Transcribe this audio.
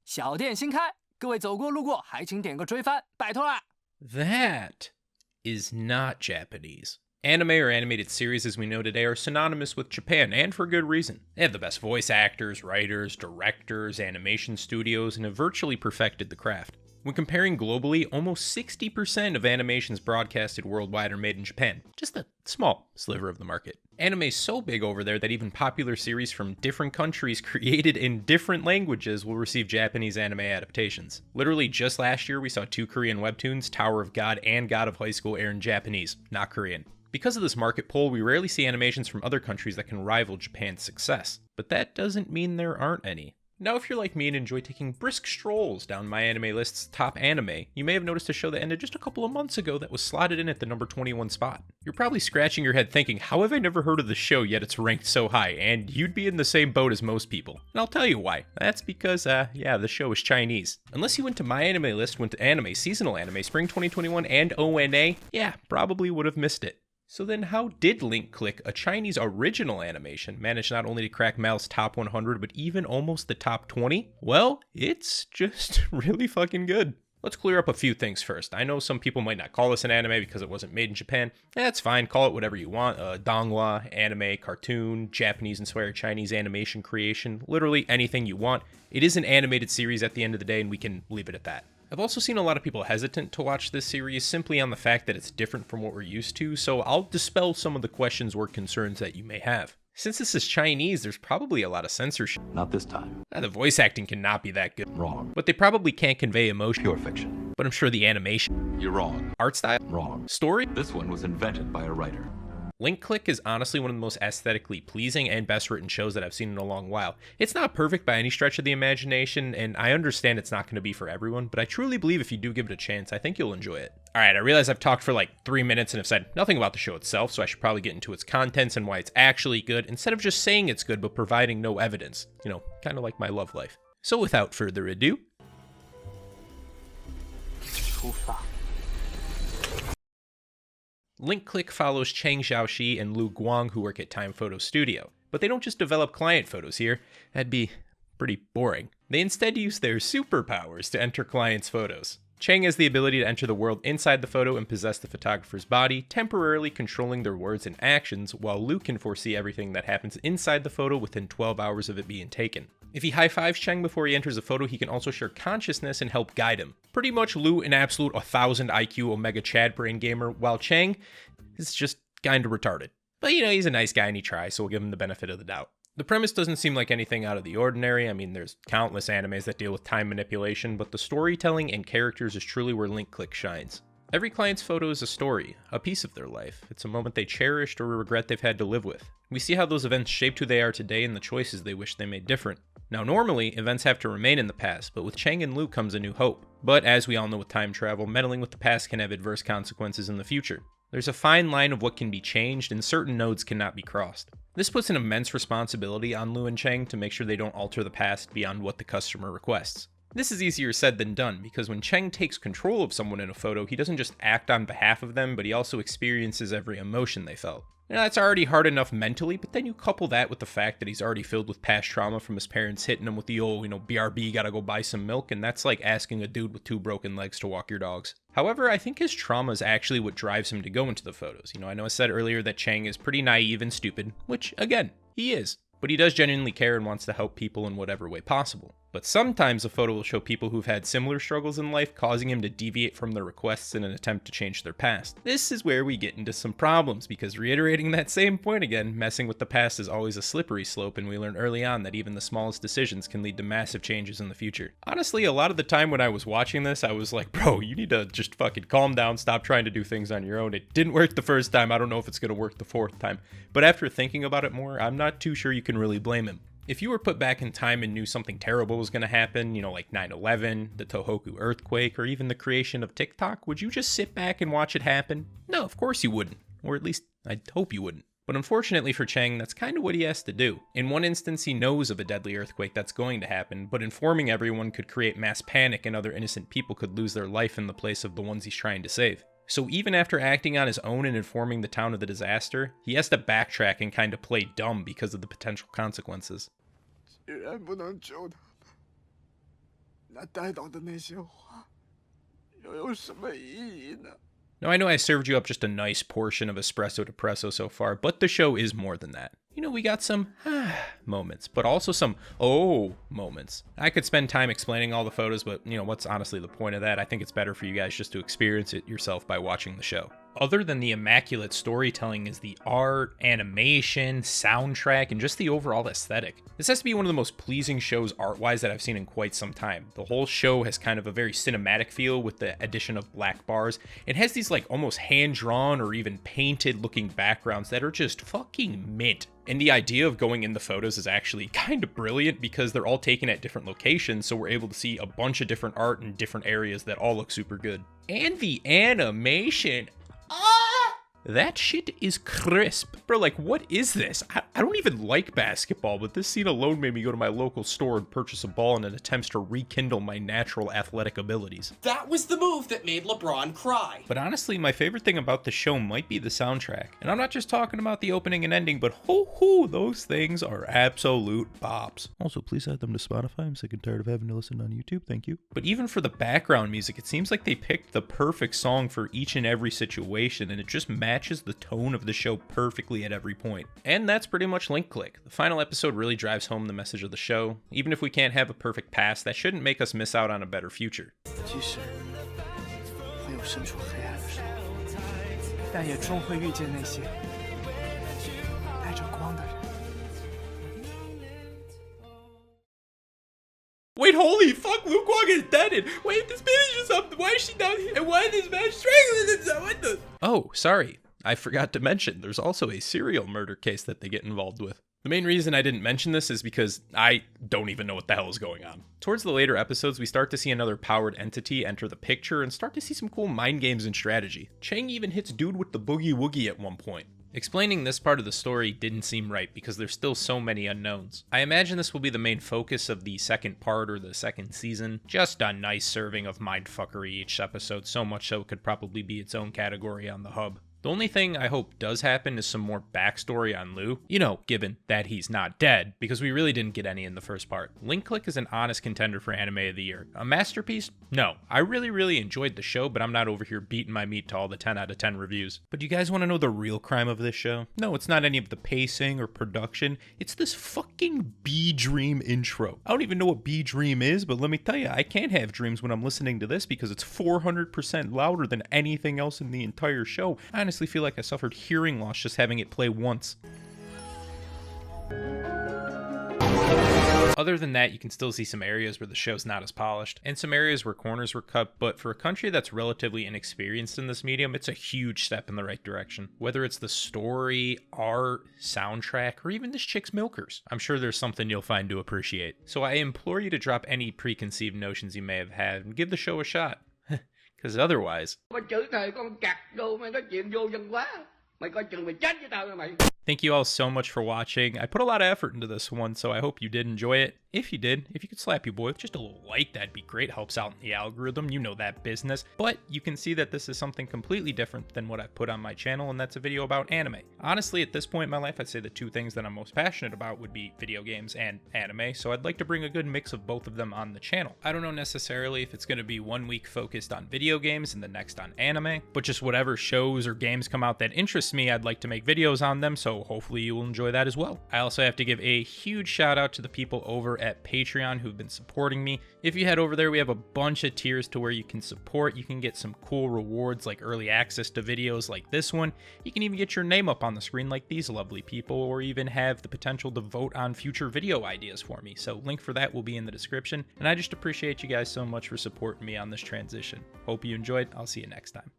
小店新开，各位走过路过还请点个追番，拜托啦。 That is not Japanese. Anime or animated series as we know today are synonymous with Japan, and for good reason. They have the best voice actors, writers, directors, animation studios, and have virtually perfected the craft. When comparing globally, almost 60% of animations broadcasted worldwide are made in Japan, just a small sliver of the market. Anime is so big over there that even popular series from different countries created in different languages will receive Japanese anime adaptations. Literally just last year we saw 2 Korean webtoons, Tower of God and God of High School, air in Japanese, not Korean. Because of this market pull, we rarely see animations from other countries that can rival Japan's success. But that doesn't mean there aren't any. Now, if you're like me and enjoy taking brisk strolls down My Anime List's top anime, you may have noticed a show that ended just a couple of months ago that was slotted in at the number 21 spot. You're probably scratching your head thinking, how have I never heard of the show yet it's ranked so high? And you'd be in the same boat as most people. And I'll tell you why. That's because, the show is Chinese. Unless you went to My Anime List, went to anime, seasonal anime, spring 2021, and ONA, probably would have missed it. So then how did Link Click, a Chinese original animation, manage not only to crack Mal's top 100, but even almost the top 20? Well, it's just really fucking good. Let's clear up a few things first. I know some people might not call this an anime because it wasn't made in Japan. That's fine, call it whatever you want. Donghua, anime, cartoon, Japanese-inspired Chinese animation creation, literally anything you want. It is an animated series at the end of the day, and we can leave it at that. I've also seen a lot of people hesitant to watch this series simply on the fact that it's different from what we're used to, so I'll dispel some of the questions or concerns that you may have. Since this is Chinese, there's probably a lot of censorship. Not this time. The voice acting cannot be that good. Wrong. But they probably can't convey emotion. Pure fiction. But I'm sure the animation. You're wrong. Art style. Wrong. Story. This one was invented by a writer. Link Click is honestly one of the most aesthetically pleasing and best written shows that I've seen in a long while. It's not perfect by any stretch of the imagination, and I understand it's not going to be for everyone, but I truly believe if you do give it a chance, I think you'll enjoy it. Alright, I realize I've talked for like 3 minutes and have said nothing about the show itself, so I should probably get into its contents and why it's actually good, instead of just saying it's good but providing no evidence. You know, kind of like my love life. So without further ado... Link Click follows Chang Xiaoxi and Lu Guang, who work at Time Photo Studio. But they don't just develop client photos here. That'd be pretty boring. They instead use their superpowers to enter clients' photos. Chang has the ability to enter the world inside the photo and possess the photographer's body, temporarily controlling their words and actions, while Lu can foresee everything that happens inside the photo within 12 hours of it being taken. If he high-fives Chang before he enters a photo, he can also share consciousness and help guide him. Pretty much Lu an absolute 1000 IQ Omega Chad brain gamer, while Chang is just kinda retarded. But you know, he's a nice guy and he tries, so we'll give him the benefit of the doubt. The premise doesn't seem like anything out of the ordinary. I mean, there's countless animes that deal with time manipulation, but the storytelling and characters is truly where Link Click shines. Every client's photo is a story, a piece of their life. It's a moment they cherished or a regret they've had to live with. We see how those events shaped who they are today and the choices they wish they made different. Now normally, events have to remain in the past, but with Chang and Lu comes a new hope. But as we all know with time travel, meddling with the past can have adverse consequences in the future. There's a fine line of what can be changed and certain nodes cannot be crossed. This puts an immense responsibility on Lu and Chang to make sure they don't alter the past beyond what the customer requests. This is easier said than done, because when Chang takes control of someone in a photo, he doesn't just act on behalf of them, but he also experiences every emotion they felt. Now, that's already hard enough mentally, but then you couple that with the fact that he's already filled with past trauma from his parents hitting him with the old, BRB, gotta go buy some milk, and that's like asking a dude with 2 broken legs to walk your dogs. However, I think his trauma is actually what drives him to go into the photos. I know I said earlier that Chang is pretty naive and stupid, which, again, he is. But he does genuinely care and wants to help people in whatever way possible. But sometimes a photo will show people who've had similar struggles in life, causing him to deviate from their requests in an attempt to change their past. This is where we get into some problems, because reiterating that same point again, messing with the past is always a slippery slope, and we learn early on that even the smallest decisions can lead to massive changes in the future. Honestly, a lot of the time when I was watching this, I was like, bro, you need to just fucking calm down, stop trying to do things on your own. It didn't work the first time, I don't know if it's gonna work the 4th time. But after thinking about it more, I'm not too sure you can really blame him. If you were put back in time and knew something terrible was going to happen, like 9/11, the Tohoku earthquake, or even the creation of TikTok, would you just sit back and watch it happen? No, of course you wouldn't. Or at least, I'd hope you wouldn't. But unfortunately for Chang, that's kind of what he has to do. In one instance, he knows of a deadly earthquake that's going to happen, but informing everyone could create mass panic and other innocent people could lose their life in the place of the ones he's trying to save. So even after acting on his own and informing the town of the disaster, he has to backtrack and kind of play dumb because of the potential consequences. 那带到的那些话又有什么意义呢？ Now, I know I served you up just a nice portion of espresso depresso so far, but the show is more than that. You know, we got some moments, but also some moments. I could spend time explaining all the photos, but you know, what's honestly the point of that? I think it's better for you guys just to experience it yourself by watching the show. Other than the immaculate storytelling is the art, animation, soundtrack, and just the overall aesthetic. This has to be one of the most pleasing shows art-wise that I've seen in quite some time. The whole show has kind of a very cinematic feel with the addition of black bars. It has these like almost hand-drawn or even painted looking backgrounds that are just fucking mint. And the idea of going in the photos is actually kind of brilliant because they're all taken at different locations, so we're able to see a bunch of different art in different areas that all look super good. And the animation. That shit is crisp. Bro, like, what is this? I don't even like basketball, but this scene alone made me go to my local store and purchase a ball in an attempt to rekindle my natural athletic abilities. That was the move that made LeBron cry. But honestly, my favorite thing about the show might be the soundtrack. And I'm not just talking about the opening and ending, but those things are absolute bops. Also, please add them to Spotify. I'm sick and tired of having to listen on YouTube. Thank you. But even for the background music, it seems like they picked the perfect song for each and every situation, and it just matches the tone of the show perfectly at every point. And that's pretty much Link Click. The final episode really drives home the message of the show. Even if we can't have a perfect past, that shouldn't make us miss out on a better future. 即使会有身处黑暗的时候，但也终会遇见那些带着光的人。 Wait, holy fuck, Luke Wong is dead. And wait, this bitch is just up. Why is she down here? And why is this man strangling this? What the? Oh, sorry. I forgot to mention, there's also a serial murder case that they get involved with. The main reason I didn't mention this is because I don't even know what the hell is going on. Towards the later episodes, we start to see another powered entity enter the picture and start to see some cool mind games and strategy. Chang even hits dude with the boogie woogie at one point. Explaining this part of the story didn't seem right because there's still so many unknowns. I imagine this will be the main focus of the second part or the second season. Just a nice serving of mindfuckery each episode, so much so it could probably be its own category on the hub. The only thing I hope does happen is some more backstory on Lou. You know, given that he's not dead, because we really didn't get any in the first part. Link Click is an honest contender for Anime of the Year. A masterpiece? No. I really enjoyed the show, but I'm not over here beating my meat to all the 10 out of 10 reviews. But do you guys want to know the real crime of this show? No, it's not any of the pacing or production. It's this fucking B-Dream intro. I don't even know what B-Dream is, but let me tell you, I can't have dreams when I'm listening to this because it's 400% louder than anything else in the entire show. I honestly feel like I suffered hearing loss just having it play once. Other than that, you can still see some areas where the show's not as polished, and some areas where corners were cut, but for a country that's relatively inexperienced in this medium, it's a huge step in the right direction. Whether it's the story, art, soundtrack, or even this chick's milkers, I'm sure there's something you'll find to appreciate. So I implore you to drop any preconceived notions you may have had and give the show a shot. Because otherwise... Thank you all so much for watching. I put a lot of effort into this one, so I hope you did enjoy it. If you did, if you could slap your boy with just a little like, that'd be great. Helps out in the algorithm, you know that business. But you can see that this is something completely different than what I've put on my channel, and that's a video about anime. Honestly, at this point in my life, I'd say the two things that I'm most passionate about would be video games and anime, so I'd like to bring a good mix of both of them on the channel. I don't know necessarily if it's going to be 1 week focused on video games and the next on anime, but just whatever shows or games come out that interest me, I'd like to make videos on them, so hopefully you will enjoy that as well. I also have to give a huge shout out to the people over at Patreon who've been supporting me. If you head over there, we have a bunch of tiers to where you can support. You can get some cool rewards like early access to videos like this one. You can even get your name up on the screen like these lovely people, or even have the potential to vote on future video ideas for me. So link for that will be in the description. And I just appreciate you guys so much for supporting me on this transition. Hope you enjoyed. I'll see you next time.